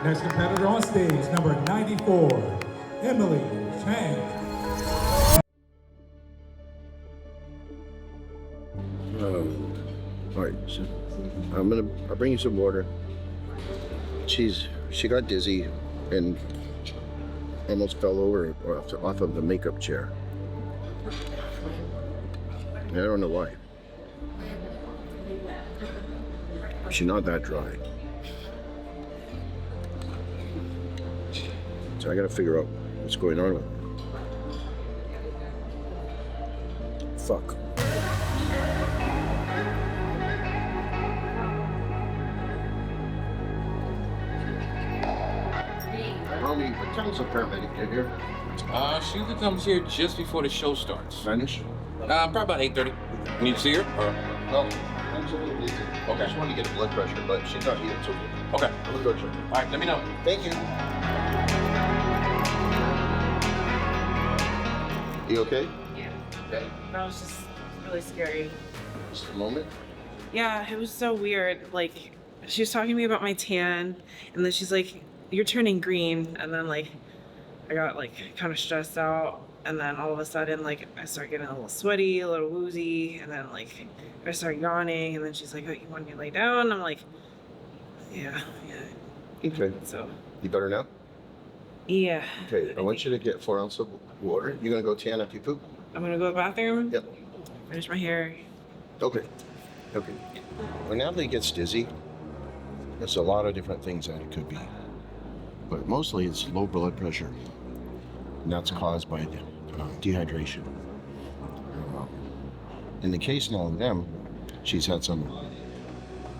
Next competitor on stage, number 94, Emily Chang. All right, so I'll bring you some water. She got dizzy and almost fell over off of the makeup chair. I don't know why. She's not that dry. So I gotta figure out what's going on with her. Fuck. Homie, what time's the paramedic get here? She usually comes here just before the show starts. Finish? Probably about 8:30. You need to see her? Or? No, I'm a little busy. Okay. I just wanted to get a blood pressure, but she's not here, so Okay. I'm gonna go check. All right, let me know. Thank you. You okay? Yeah. Okay. That was just really scary. Just a moment. Yeah, it was so weird. Like, she was talking to me about my tan, and then she's like, "You're turning green," and then like, I got like kind of stressed out, and then all of a sudden, like, I started getting a little sweaty, a little woozy, and then like, I started yawning, and then she's like, "Oh, you want me to lay down?" I'm like, "Yeah." Okay. So. You better now? Yeah. Okay, I want you to get 4 ounces of water. You're gonna go tan after you poop? I'm gonna go to the bathroom. Yep. Finish my hair. Okay. Okay. When Natalie gets dizzy, there's a lot of different things that it could be. But mostly it's low blood pressure. And that's caused by dehydration. In the case now of them, she's had some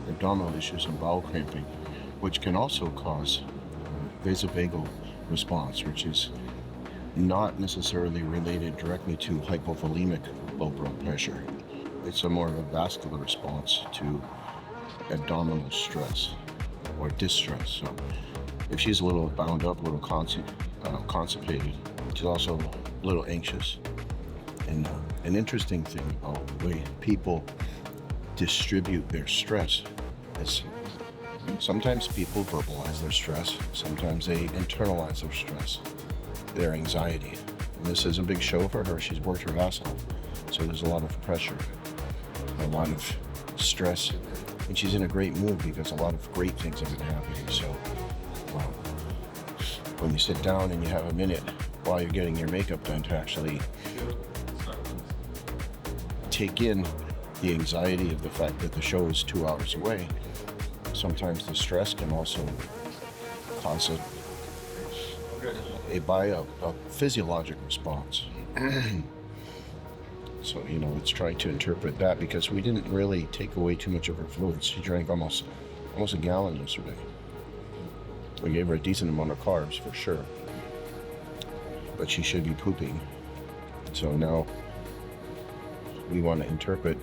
abdominal issues and bowel cramping, which can also cause vasovagal response, which is not necessarily related directly to hypovolemic low blood pressure. It's a more of a vascular response to abdominal stress or distress. So if she's a little bound up, a little constipated, she's also a little anxious. And an interesting thing about the way people distribute their stress is sometimes people verbalize their stress, sometimes they internalize their stress, their anxiety. And this is a big show for her. She's worked her ass off. So there's a lot of pressure, a lot of stress, and she's in a great mood because a lot of great things have been happening. So when you sit down and you have a minute while you're getting your makeup done to actually take in the anxiety of the fact that the show is 2 hours away, sometimes the stress can also cause a physiologic response. So, it's trying to interpret that because we didn't really take away too much of her fluids. She drank almost a gallon yesterday. We gave her a decent amount of carbs for sure, but she should be pooping. So now we want to interpret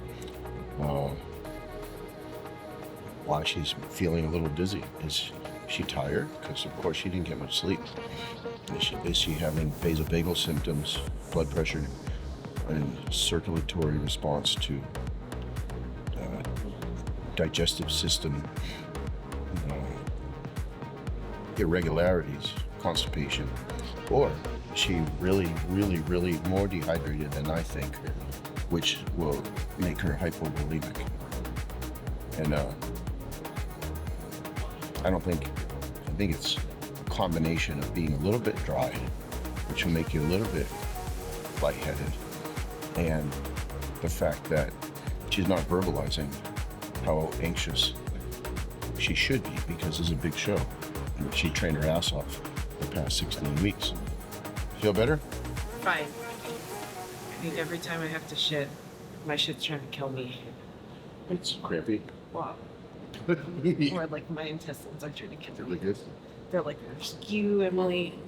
why she's feeling a little dizzy. Is she tired? Because of course she didn't get much sleep. Is she having vasovagal symptoms, blood pressure, and circulatory response to digestive system irregularities, constipation, or is she really more dehydrated than I think, which will make her hypovolemic? And I think it's a combination of being a little bit dry, which will make you a little bit lightheaded, and the fact that she's not verbalizing how anxious she should be because it's a big show. And she trained her ass off the past 16 weeks. Feel better? Fine. I think every time I have to shit, my shit's trying to kill me. It's crampy. Wow. Or like my intestines are trying to kill me. Really good. They're like, skew, Emily.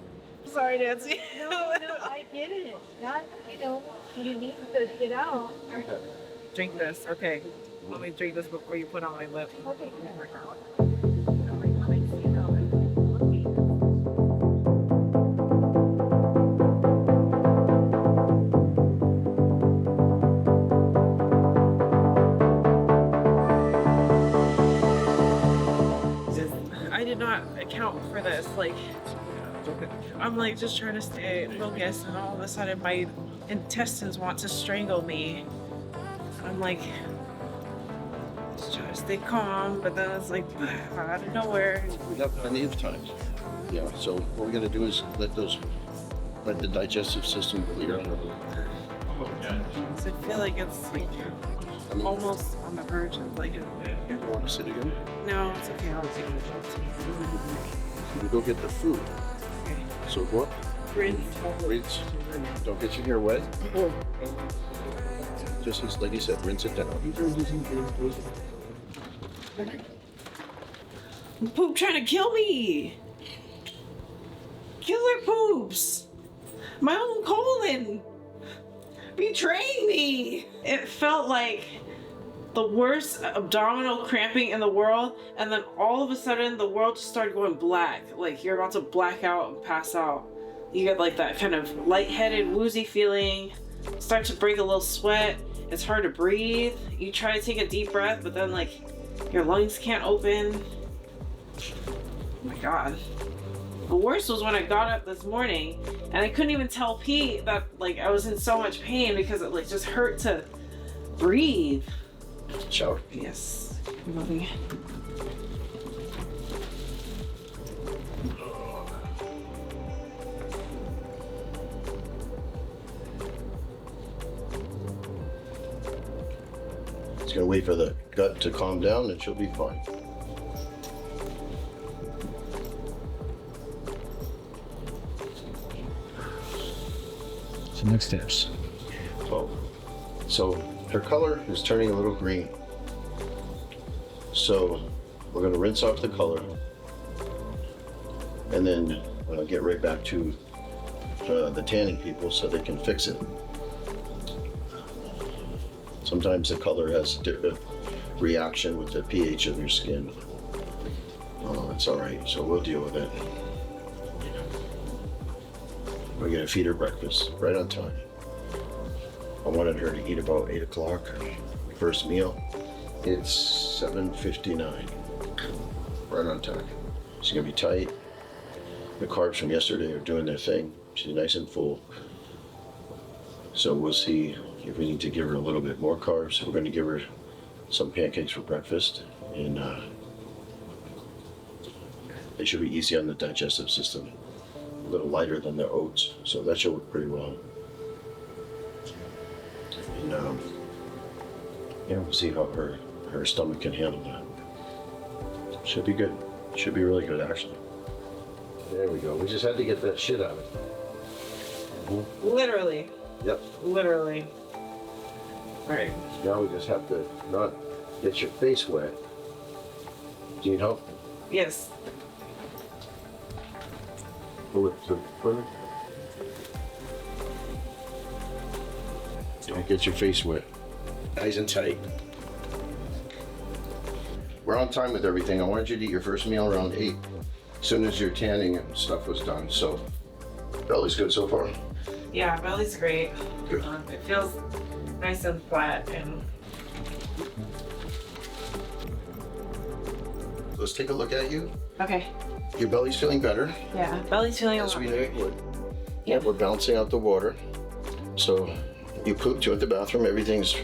Sorry, Nancy. No, I get it. That, you need to get out. Drink this. Okay. Let me drink this before you put on my lip. Okay. did not account for this. Like, I'm like just trying to stay focused, and all of a sudden my intestines want to strangle me. I'm like, just trying to stay calm, but then it's like out of nowhere. We have plenty of time. Yeah, so what we're gonna do is let the digestive system clear. So I feel like it's like almost on the verge of like You want to sit again? no, it's okay. I'll take it. We go get the food. Okay. So what? Rinse. Don't get your hair wet. Just as Lady said, rinse it down. Poop trying to kill me. Killer poops. My own colon. Betraying me. It felt like the worst abdominal cramping in the world, and then all of a sudden the world just started going black. Like you're about to black out and pass out. You get like that kind of lightheaded, woozy feeling. Start to break a little sweat. It's hard to breathe. You try to take a deep breath, but then like your lungs can't open. Oh my god. The worst was when I got up this morning and I couldn't even tell Pete that like I was in so much pain because it like just hurt to breathe. Shower. Yes. Moving. Just gonna wait for the gut to calm down and she'll be fine. So next steps. So her color is turning a little green. So we're gonna rinse off the color and then get right back to the tanning people so they can fix it. Sometimes the color has a reaction with the pH of your skin. Oh, it's all right, so we'll deal with it. We're gonna feed her breakfast right on time. I wanted her to eat about 8 o'clock, first meal. It's 7:59, right on time. She's gonna be tight. The carbs from yesterday are doing their thing. She's nice and full. So we'll see if we need to give her a little bit more carbs. We're gonna give her some pancakes for breakfast, and they should be easy on the digestive system. A little lighter than the oats, so that should work pretty well. And yeah, we'll see how her stomach can handle that. Should be good. Should be really good, actually. There we go. We just had to get that shit out. Literally. Yep. Literally. Right. Now we just have to not get your face wet. Do you need help? Yes. Pull it to further. Don't get your face wet. Nice and tight. We're on time with everything. I wanted you to eat your first meal around 8, as soon as your tanning and stuff was done. So, belly's good so far. Yeah, belly's great. Good. It feels nice and flat and Let's take a look at you. okay. Your belly's feeling better, Yeah, belly's feeling a as lot we knew it would. Yep. We're balancing out the water. So, you pooped, you went to the bathroom, everything's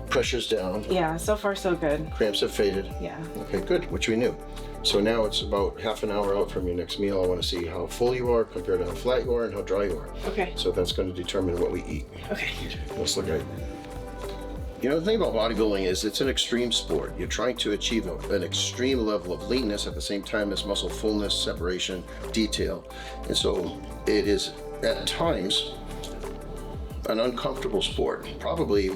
pressure's down, Yeah, so far so good. cramps have faded. Yeah. Okay, good, which we knew. So now it's about half an hour out from your next meal. I want to see how full you are compared to how flat you are and how dry you are. Okay. So that's going to determine what we eat. Okay. Let's look at it. You know, the thing about bodybuilding is it's an extreme sport. You're trying to achieve an extreme level of leanness at the same time as muscle fullness, separation, detail. And so it is, at times, an uncomfortable sport. Probably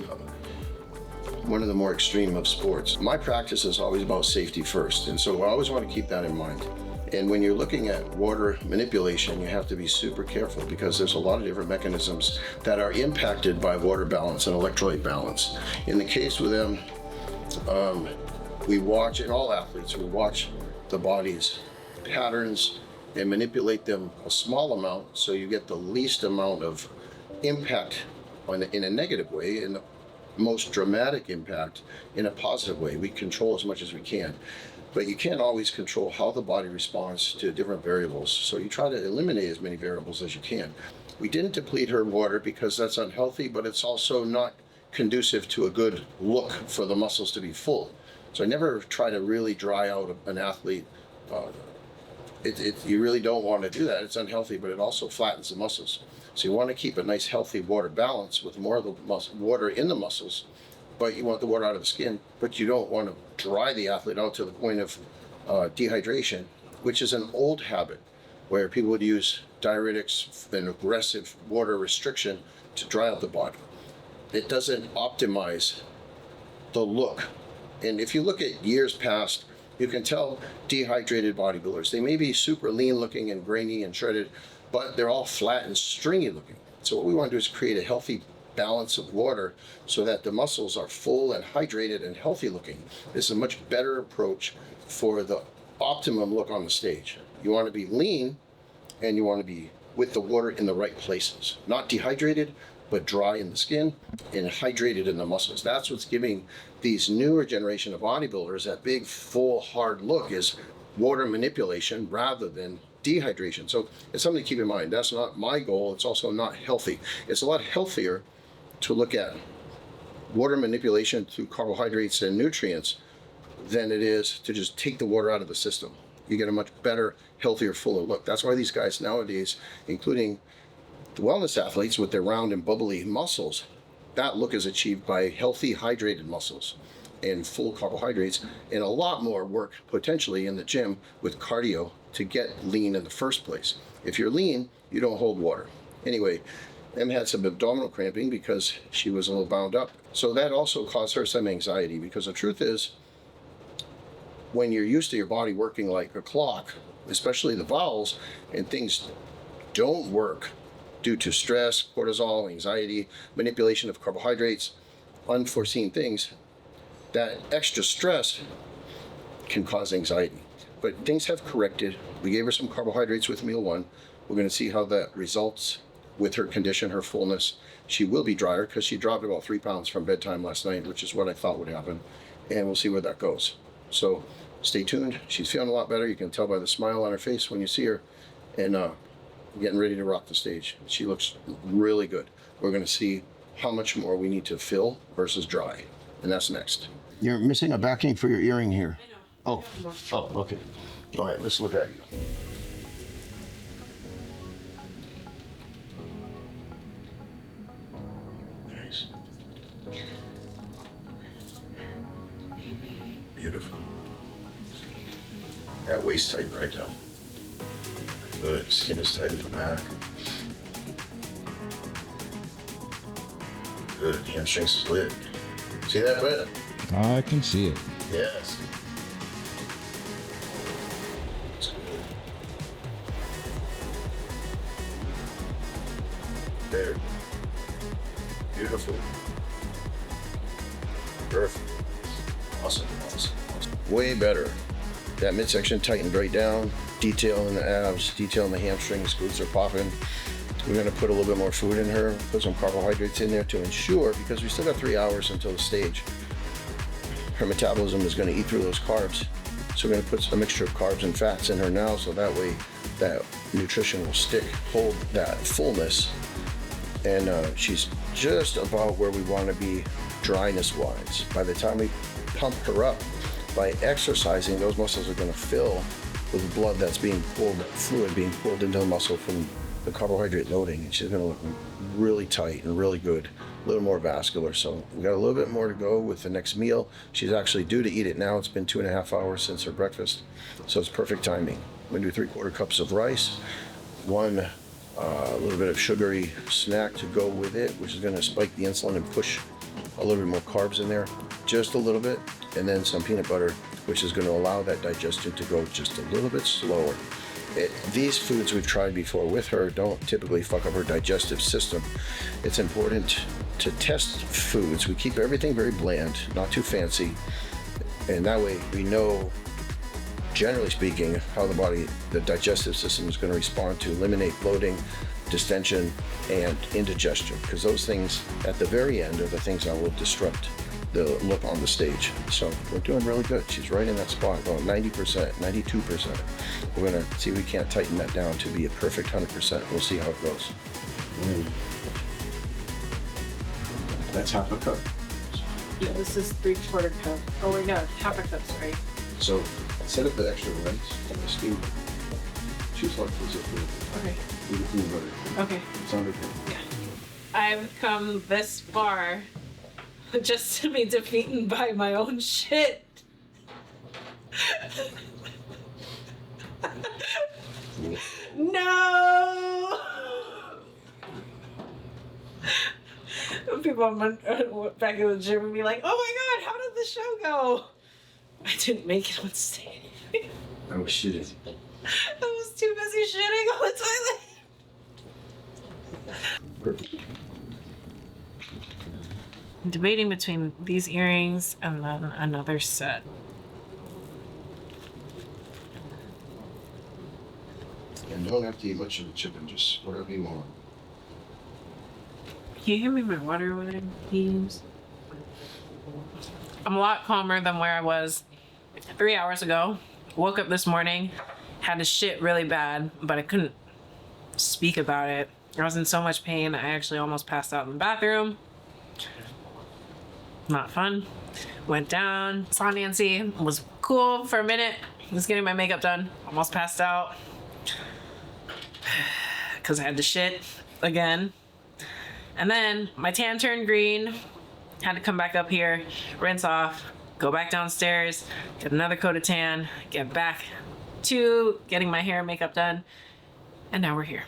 one of the more extreme of sports. My practice is always about safety first, and so I always want to keep that in mind. And when you're looking at water manipulation, you have to be super careful because there's a lot of different mechanisms that are impacted by water balance and electrolyte balance. In the case with them, we watch, in all athletes, we watch the body's patterns and manipulate them a small amount so you get the least amount of impact in a negative way. And most dramatic impact in a positive way. We control as much as we can, but you can't always control how the body responds to different variables. So you try to eliminate as many variables as you can. We didn't deplete her water because that's unhealthy, but it's also not conducive to a good look for the muscles to be full. So I never try to really dry out an athlete. You really don't want to do that. It's unhealthy, but it also flattens the muscles. So you want to keep a nice healthy water balance with more of the water in the muscles, but you want the water out of the skin, but you don't want to dry the athlete out to the point of dehydration, which is an old habit where people would use diuretics and aggressive water restriction to dry out the body. It doesn't optimize the look. And if you look at years past, you can tell dehydrated bodybuilders. They may be super lean looking and grainy and shredded, but they're all flat and stringy looking. So what we want to do is create a healthy balance of water so that the muscles are full and hydrated and healthy looking. This is a much better approach for the optimum look on the stage. You want to be lean and you want to be with the water in the right places. Not dehydrated, but dry in the skin and hydrated in the muscles. That's what's giving these newer generation of bodybuilders that big, full, hard look, is water manipulation rather than dehydration. So it's something to keep in mind. That's not my goal. It's also not healthy. It's a lot healthier to look at water manipulation through carbohydrates and nutrients than it is to just take the water out of the system. You get a much better, healthier, fuller look. That's why these guys nowadays, including the wellness athletes with their round and bubbly muscles, that look is achieved by healthy, hydrated muscles and full carbohydrates, and a lot more work potentially in the gym with cardio to get lean in the first place. If you're lean, you don't hold water. Anyway, Em had some abdominal cramping because she was a little bound up. So that also caused her some anxiety, because the truth is, when you're used to your body working like a clock, especially the bowels, and things don't work due to stress, cortisol, anxiety, manipulation of carbohydrates, unforeseen things, that extra stress can cause anxiety. But things have corrected. We gave her some carbohydrates with meal one. We're going to see how that results with her condition, her fullness. She will be drier because she dropped about 3 pounds from bedtime last night, which is what I thought would happen. And we'll see where that goes. So stay tuned. She's feeling a lot better. You can tell by the smile on her face when you see her. And getting ready to rock the stage. She looks really good. We're going to see how much more we need to fill versus dry. And that's next. You're missing a backing for your earring here. I know. Oh, okay. All right, let's look at you. Nice. Beautiful. That waist tight right now. Good. Skin is tight at the back. Good. Hamstrings split. See that, Brett? I can see it. Yes. That's good. There. Beautiful. Perfect. Awesome. Way better. That midsection tightened right down. Detail in the abs, detail in the hamstrings, glutes are popping. We're going to put a little bit more food in her, put some carbohydrates in there to ensure, because we still got 3 hours until the stage, her metabolism is going to eat through those carbs. So we're going to put a mixture of carbs and fats in her now, so that way that nutrition will hold that fullness. And she's just about where we want to be dryness wise. By the time we pump her up by exercising, those muscles are going to fill with blood that's being pulled, fluid being pulled into the muscle from the carbohydrate loading, and she's going to look really tight and really good, a little more vascular. So we got a little bit more to go with the next meal. She's actually due to eat it now. It's been 2.5 hours since her breakfast, so it's perfect timing. I'm going to do 3/4 cups of rice, one little bit of sugary snack to go with it, which is going to spike the insulin and push a little bit more carbs in there, just a little bit, and then some peanut butter, which is going to allow that digestion to go just a little bit slower. These foods we've tried before with her don't typically fuck up her digestive system. It's important to test foods. We keep everything very bland, not too fancy, and that way we know, generally speaking, how the digestive system is going to respond to eliminate bloating, distension, and indigestion, because those things at the very end are the things that will disrupt the look on the stage. So we're doing really good. She's right in that spot, going 90%, 92%. We're gonna see if we can't tighten that down to be a perfect 100%. We'll see how it goes. That's half a cup. Yeah, this is 3/4 cup. Oh wait, no, half a cup's right. So set up the extra rice and the steam. She's like this. Okay. With the peanut butter. Okay. Sound okay? Yeah. I've come this far just to be defeated by my own shit. No! People back in the gym would be like, oh my god, how did the show go? I didn't make it on stage. I was shitting. I was too busy shitting on the toilet. Perfect. I'm debating between these earrings and then another set. And don't have to eat much of the chicken, just whatever you want. Can you hand me my water when I use? I'm a lot calmer than where I was 3 hours ago. Woke up this morning, had to shit really bad, but I couldn't speak about it. I was in so much pain, I actually almost passed out in the bathroom. Not fun. Went down, saw Nancy, was cool for a minute, was getting my makeup done, almost passed out. Because I had to shit again. And then my tan turned green, had to come back up here, rinse off, go back downstairs, get another coat of tan, get back to getting my hair and makeup done, and now we're here.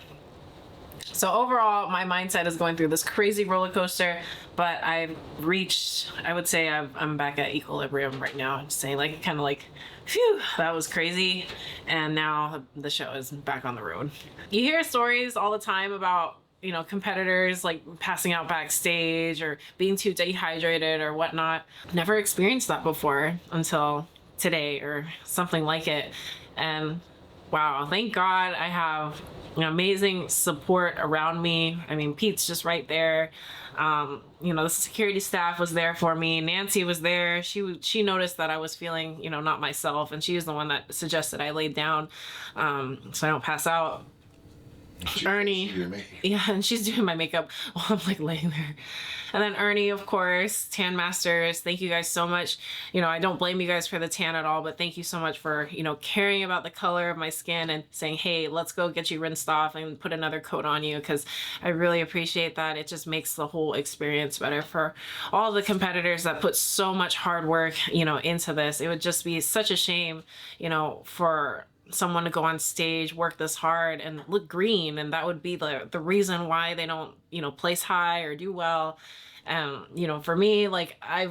So overall, my mindset is going through this crazy roller coaster, but I've reached, I would say I'm back at equilibrium right now. I'm saying like, kind of like, phew, that was crazy. And now the show is back on the road. You hear stories all the time about, you know, competitors like passing out backstage or being too dehydrated or whatnot. Never experienced that before until today or something like it. And wow, thank God I have amazing support around me. I mean, Pete's just right there. You know, the security staff was there for me. Nancy was there. She noticed that I was feeling, you know, not myself, and she was the one that suggested I laid down so I don't pass out. Ernie, yeah, and she's doing my makeup while I'm like laying there. And then Ernie, of course, Tan Masters, thank you guys so much. You know, I don't blame you guys for the tan at all, but thank you so much for, you know, caring about the color of my skin and saying, hey, let's go get you rinsed off and put another coat on you, because I really appreciate that. It just makes the whole experience better for all the competitors that put so much hard work, you know, into this. It would just be such a shame, you know, for someone to go on stage, work this hard and look green, and that would be the reason why they don't, you know, place high or do well. And you know, for me, like I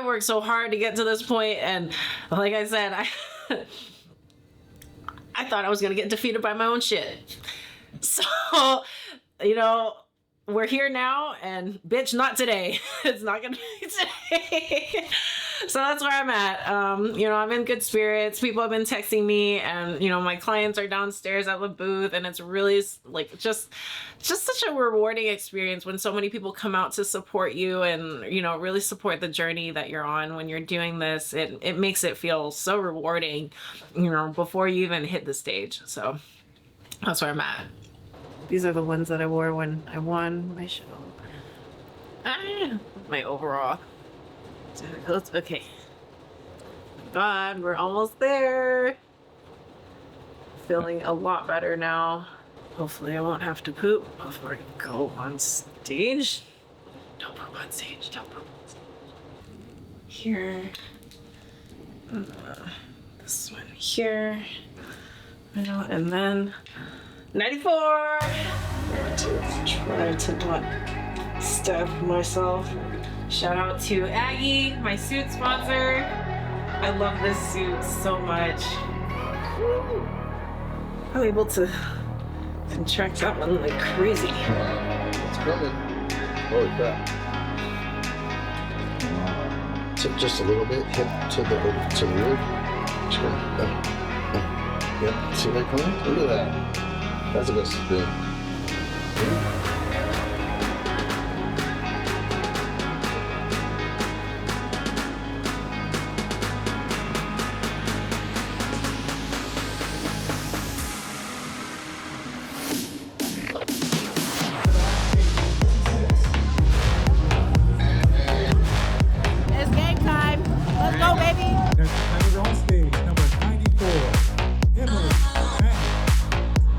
worked so hard to get to this point, and like I said, I thought I was gonna get defeated by my own shit. So, you know, we're here now, and bitch, not today. It's not gonna be today. So that's where I'm at. You know, I'm in good spirits. People have been texting me, and you know, my clients are downstairs at the booth, and it's really like just such a rewarding experience when so many people come out to support you and, you know, really support the journey that you're on when you're doing this. It makes it feel so rewarding, you know, before you even hit the stage. So that's where I'm at. These are the ones that I wore when I won my show. My overall. Okay. God, we're almost there. Feeling a lot better now. Hopefully I won't have to poop before I go on stage. Don't poop on stage. Don't poop on stage. Here. This one here. And then 94! Try to not stab myself. Shout out to Aggie, my suit sponsor. I love this suit so much. I'm able to contract that one like crazy. It's coming. Holy crap. Tip just a little bit, hip to the rear. Just go. Yep. See that coming? Look at that. That's the best spin. It's game time. Let's go, baby. Next competitor on stage, number 94, Emily Chang.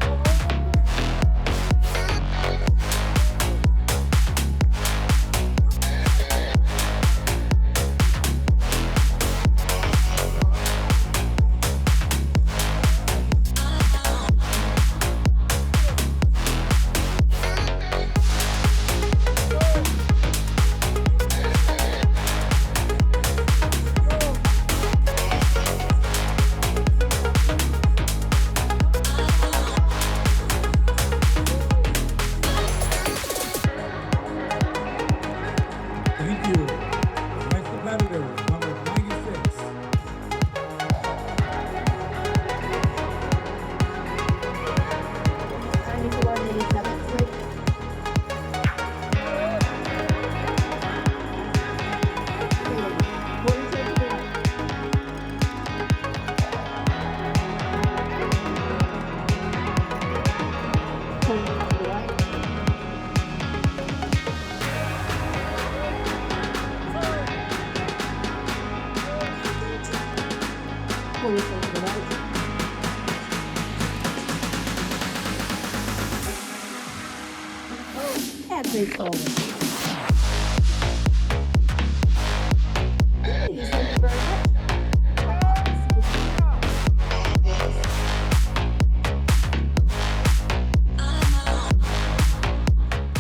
Thank you. The next competitor, number 96.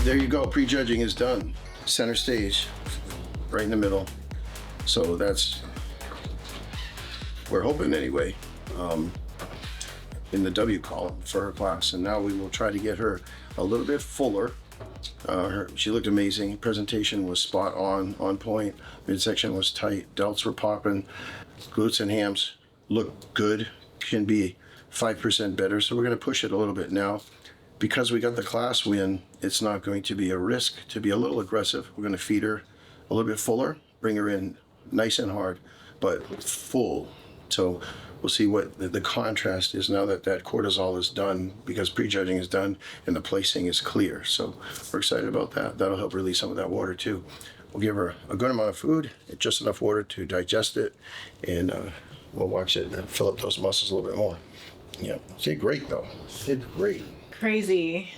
There you go. Prejudging is done. Center stage, right in the middle. So that's, we're hoping anyway, in the W column for her class. And now we will try to get her a little bit fuller. She looked amazing. Presentation was spot on point. Midsection was tight. Delts were popping. Glutes and hams look good. Can be 5% better. So we're going to push it a little bit now. Because we got the class win, it's not going to be a risk to be a little aggressive. We're going to feed her a little bit fuller, bring her in nice and hard, but full. So we'll see what the contrast is now that that cortisol is done, because prejudging is done and the placing is clear. So we're excited about that. That'll help release some of that water too. We'll give her a good amount of food, just enough water to digest it, and we'll watch it and fill up those muscles a little bit more. Yeah, she did great though. Did great. Crazy.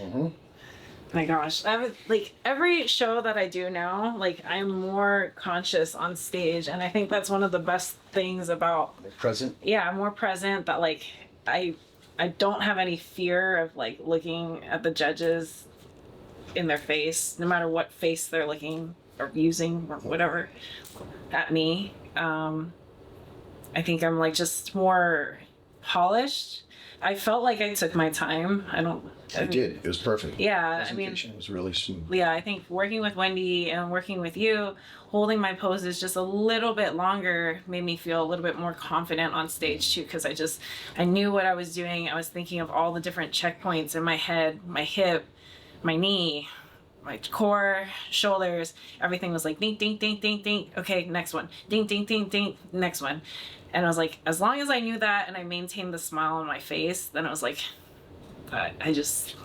My gosh, like every show that I do now, like I'm more conscious on stage, and I think that's one of the best things about Present. Yeah, I'm more present. That like I don't have any fear of like looking at the judges in their face, no matter what face they're looking or using or whatever at me. I think I'm like just more polished. I felt like I took my time. I did. It was perfect. Yeah, I mean, Presentation was really smooth. yeah, I think working with Wendy and working with you, holding my poses just a little bit longer made me feel a little bit more confident on stage too, because I knew what I was doing. I was thinking of all the different checkpoints in my head, my hip, my knee, my core, shoulders, everything was like ding, ding, ding, ding, ding. Okay, next one. Ding, ding, ding, ding, next one. And I was like, as long as I knew that and I maintained the smile on my face, then I was like, I just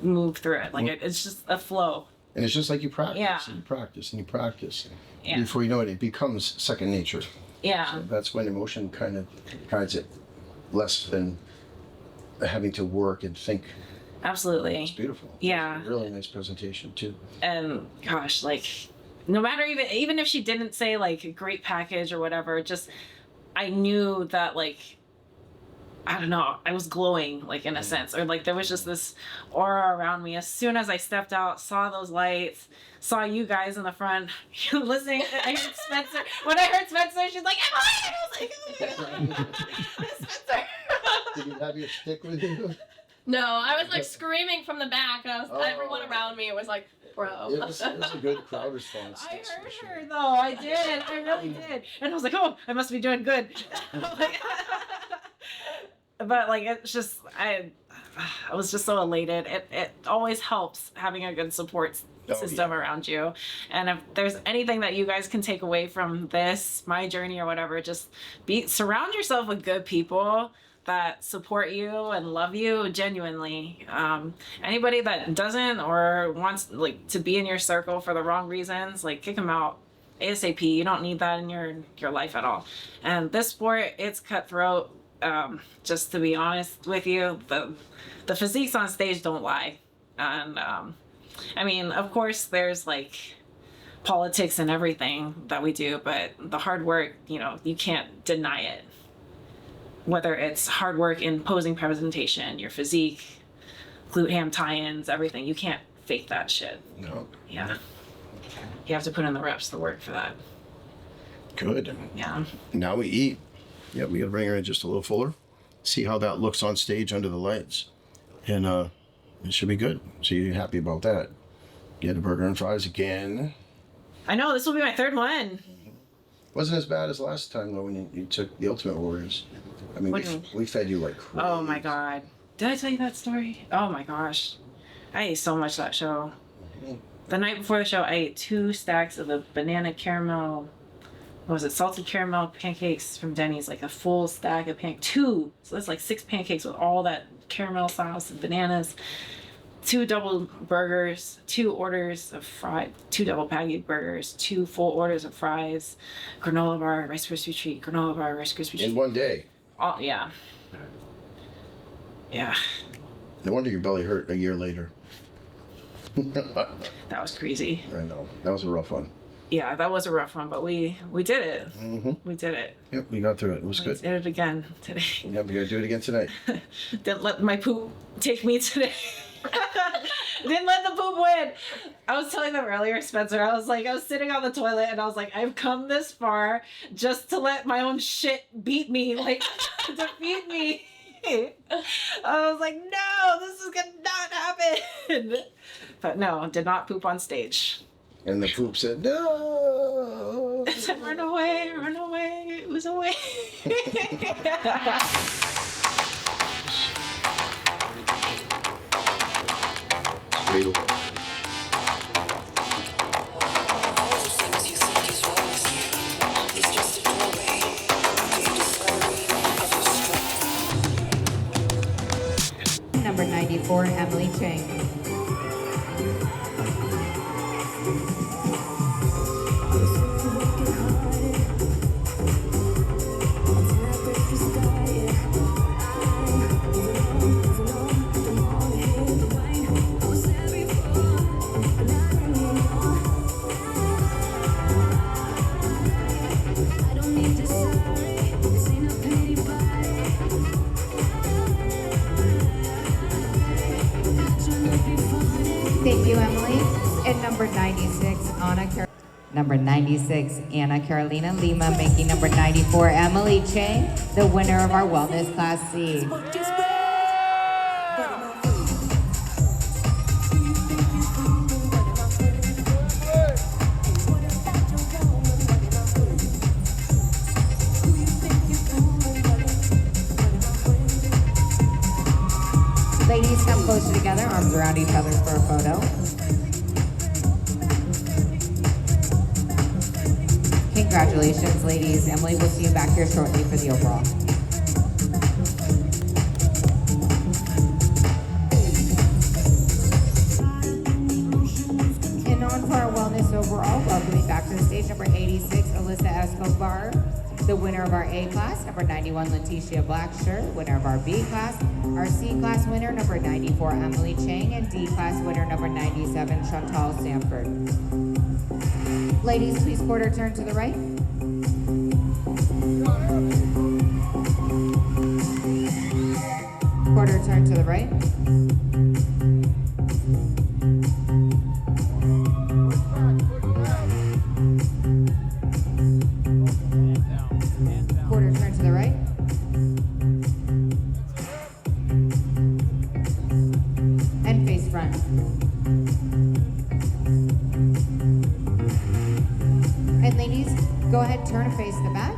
moved through it. Like it's just a flow. And it's just like you practice, Yeah. and you practice, and you practice. Yeah. Before you know it, it becomes second nature. Yeah. So that's when emotion kind of guides it, less than having to work and think. Absolutely. It's beautiful. Yeah. It's a really nice presentation too. And gosh, like no matter even if she didn't say like a great package or whatever, just I knew that like I don't know, I was glowing like in a sense, or like there was just this aura around me. As soon as I stepped out, saw those lights, saw you guys in the front listening. I heard Spencer. When I heard Spencer, she's like, Emily! I was like, Spencer. Did you have your stick with you? No, I was like screaming from the back, and I was everyone around me was like, "Bro." It was a good crowd response. I that's for heard sure. her though. I did. I really did. And I was like, oh, I must be doing good. But like it's just I was just so elated. It always helps having a good support system around you. And if there's anything that you guys can take away from this, my journey or whatever, just surround yourself with good people that support you and love you genuinely. Anybody that doesn't or wants like to be in your circle for the wrong reasons, like kick them out ASAP. You don't need that in your life at all. And this sport, it's cutthroat. Just to be honest with you, the physiques on stage don't lie. And I mean, of course, there's like politics and everything that we do, but the hard work, you know, you can't deny it. Whether it's hard work in posing presentation, your physique, glute ham tie-ins, everything, you can't fake that shit. No. Yeah. You have to put in the reps, the work for that. Good. Yeah. Now we eat. Yeah, we gotta bring her in just a little fuller. See how that looks on stage under the lights. And it should be good. So you're happy about that. Get a burger and fries again. I know, this will be my third one. Wasn't as bad as last time though when you took the Ultimate Warriors. I mean, we fed you like crazy. Oh my God. Did I tell you that story? Oh my gosh. I ate so much that show. The night before the show, I ate 2 stacks of the banana caramel, what was it, salted caramel pancakes from Denny's, like a full stack of 2. So that's like 6 pancakes with all that caramel sauce and bananas. 2 double burgers, 2 orders of fried, 2 double patty burgers, 2 full orders of fries, granola bar, Rice Krispie treat, granola bar, Rice Krispie treat. In one day. Oh, yeah. Yeah. No wonder your belly hurt a year later. That was crazy. I know. That was a rough one. Yeah, that was a rough one, but we did it. We did it. Yep, we got through it. It was good. We did it again today. Yep, we gotta do it again tonight. Didn't let my poop take me today. Didn't let the poop win. I was telling them earlier, Spencer, I was sitting on the toilet and I was like, I've come this far just to let my own shit beat me, like defeat me. I was like, no, this is gonna not happen. But no, did not poop on stage. And the poop said, no. It said, run away, it was away. Number 94, Emily Chang. Thank you, Emily. And number 96, Number 96, Anna Carolina Lima, making number 94, Emily Chang, the winner of our Wellness Class C. Ladies, come closer together, arms around each other for a photo. Congratulations, ladies. Emily, we'll see you back here shortly for the overall. And on for our wellness overall, welcoming back to the stage, number 86, Alyssa Escobar, the winner of our A class, number 91, Leticia Blackshirt, winner of our B class, our C class winner, number 94, Emily Chang, and D class winner, number 97, Chantal Stanford. Ladies, please quarter turn to the right. Quarter turn to the right. Quarter turn to the right. And face front. And ladies, go ahead, turn and face the back.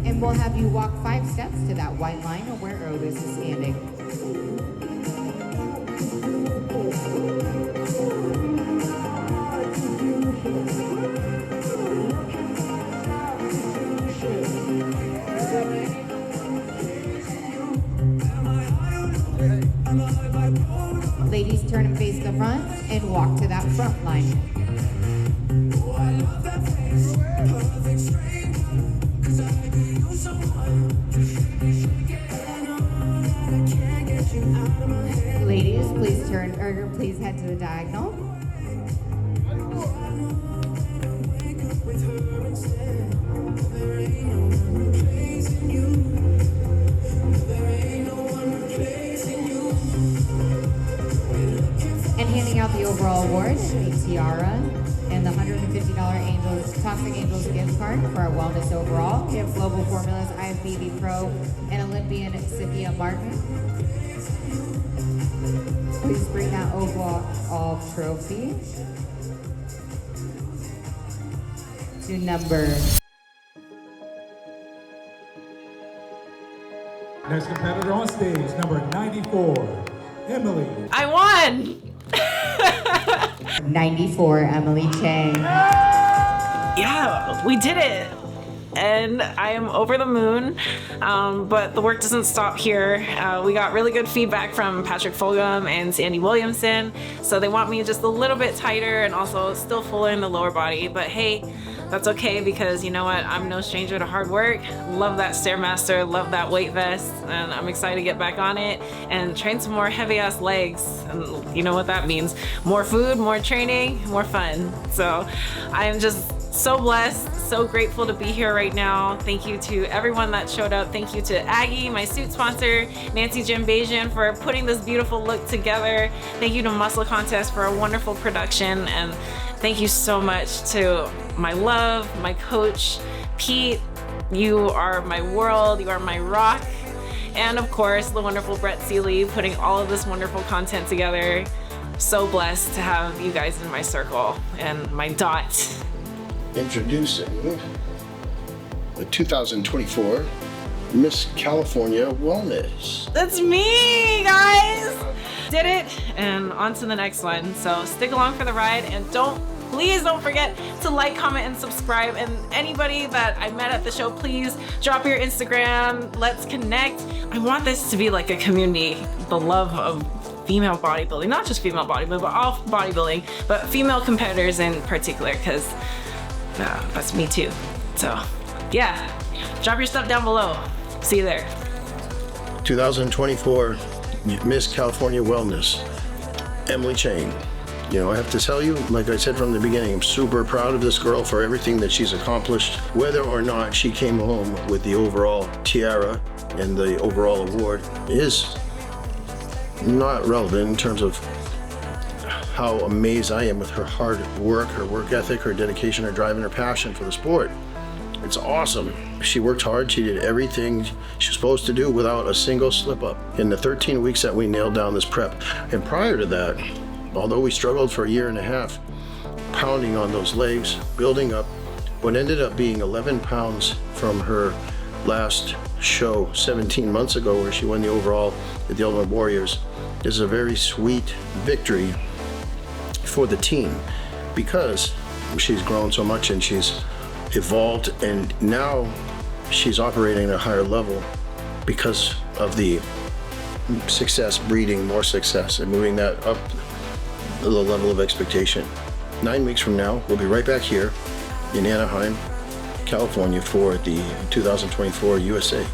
And we'll have you walk 5 steps to that white line of where Otis is standing. Ladies, turn and face the front and walk to that front line. Ladies, please turn, or please head to the diagonal. And handing out the overall award, a tiara, and the $150 Angels Toxic Angels gift card for our wellness overall. We have Global Formulas IFBB Pro and Olympian Cynthia Martin. Please bring that overall trophy to number. Next competitor on stage, number 94, Emily. I won! 94, Emily Chang. Yeah, we did it. And I am over the moon, but the work doesn't stop here. We got really good feedback from Patrick Fulgham and Sandy Williamson, so they want me just a little bit tighter and also still fuller in the lower body, but hey, that's okay because you know what, I'm no stranger to hard work. Love that Stairmaster, love that weight vest, and I'm excited to get back on it and train some more heavy ass legs. And you know what that means, more food, more training, more fun. So I am just so blessed, so grateful to be here right now. Thank you to everyone that showed up. Thank you to Aggie, my suit sponsor, Nancy Jimbazian, for putting this beautiful look together. Thank you to Muscle Contest for a wonderful production, and thank you so much to my love, my coach, Pete. You are my world, you are my rock. And of course, the wonderful Brett Seeley putting all of this wonderful content together. So blessed to have you guys in my circle and my dot. Introducing the 2024 Miss California Wellness. That's me, guys! Did it, and on to the next one. So stick along for the ride, and please don't forget to like, comment, and subscribe. And anybody that I met at the show, please drop your Instagram. Let's connect. I want this to be like a community, the love of female bodybuilding, not just female bodybuilding, but all bodybuilding, but female competitors in particular, because that's me too. So yeah, drop your stuff down below. See you there. 2024 Miss California Wellness, Emily Chang. You know, I have to tell you, like I said from the beginning, I'm super proud of this girl for everything that she's accomplished. Whether or not she came home with the overall tiara and the overall award is not relevant in terms of how amazed I am with her hard work, her work ethic, her dedication, her drive, and her passion for the sport. It's awesome. She worked hard. She did everything she was supposed to do without a single slip up in the 13 weeks that we nailed down this prep. And prior to that, although we struggled for a year and a half, pounding on those legs, building up what ended up being 11 pounds from her last show 17 months ago, where she won the overall at the Ultimate Warriors, is a very sweet victory for the team, because she's grown so much and she's evolved, and now she's operating at a higher level because of the success breeding more success and moving that up the level of expectation. 9 weeks from now, we'll be right back here in Anaheim, California for the 2024 USA.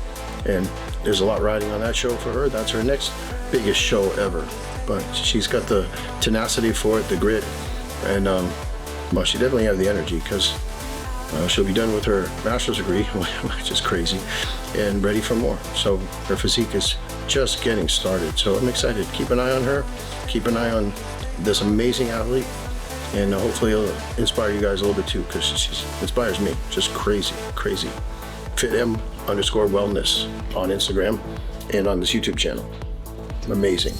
And there's a lot riding on that show for her. That's her next biggest show ever. But she's got the tenacity for it, the grit, and well, she definitely has the energy, because she'll be done with her master's degree, which is crazy, and ready for more. So her physique is just getting started. So I'm excited. Keep an eye on her. Keep an eye on this amazing athlete, and hopefully it'll inspire you guys a little bit too, because she inspires me. Just crazy, crazy. FitM_wellness on Instagram and on this YouTube channel. Amazing.